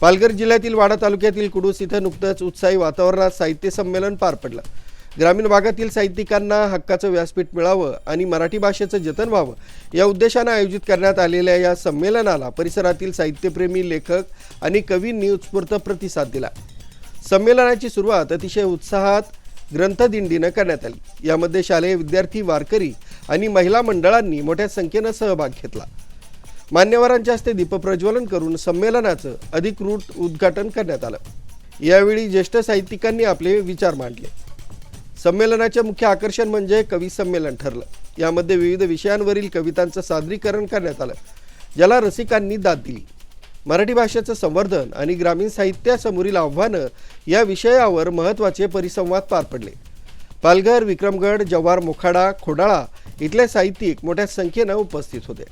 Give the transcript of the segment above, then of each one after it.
पालघर जिल्ह्यातील वाडा तालुक्यातील कुडूस इथं नुकतंच उत्साही वातावरणात साहित्य संमेलन पार पडलं। ग्रामीण भागातील साहित्यिकांना हक्काचं व्यासपीठ मिळावं आणि मराठी भाषेचं जतन व्हावं या उद्देशाने आयोजित करण्यात आलेल्या या संमेलनाला परिसरातील साहित्यप्रेमी लेखक आणि कवींनी उत्स्फूर्त प्रतिसाद दिला। संमेलनाची सुरुवात अतिशय उत्साहात ग्रंथदिंडीने करण्यात आली। यामध्ये शालेय विद्यार्थी, वारकरी आणि महिला मंडळांनी मोठ्या संख्येने सहभाग घेतला। मान्यवरांच्या हस्ते दीपप्रज्वलन करून संमेलनाचं अधिकृत उद्घाटन करण्यात आलं। यावेळी ज्येष्ठ साहित्यिकांनी आपले विचार मांडले। संमेलनाचे मुख्य आकर्षण म्हणजे कवी संमेलन ठरलं। यामध्ये विविध विषयांवरील कवितांचं सादरीकरण करण्यात आलं, ज्याला रसिकांनी दाद दिली। मराठी भाषेचं संवर्धन आणि ग्रामीण साहित्यासमोरील आव्हानं या विषयावर महत्त्वाचे परिसंवाद पार पडले। पालघर, विक्रमगड, जव्हार, मोखाडा, खोडाळा इथले साहित्यिक मोठ्या संख्येने उपस्थित होते।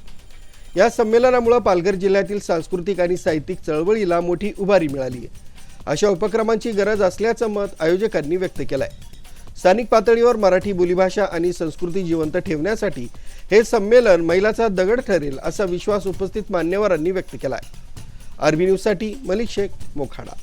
या संमेलनामुळे पालघर जिल्ह्यातील सांस्कृतिक आणि साहित्यिक चळवळीला मोठी उभारी मिळाली आहे। अशा उपक्रमांची गरज असल्याचं मत आयोजकांनी व्यक्त केलं आहे। स्थानिक पातळीवर मराठी बोलीभाषा आणि संस्कृती जिवंत ठेवण्यासाठी हे संमेलन मैलाचा दगड ठरेल असा विश्वास उपस्थित मान्यवरांनी व्यक्त केला आहे। आरबी न्यूजसाठी मलिक शेख, मोखाडा।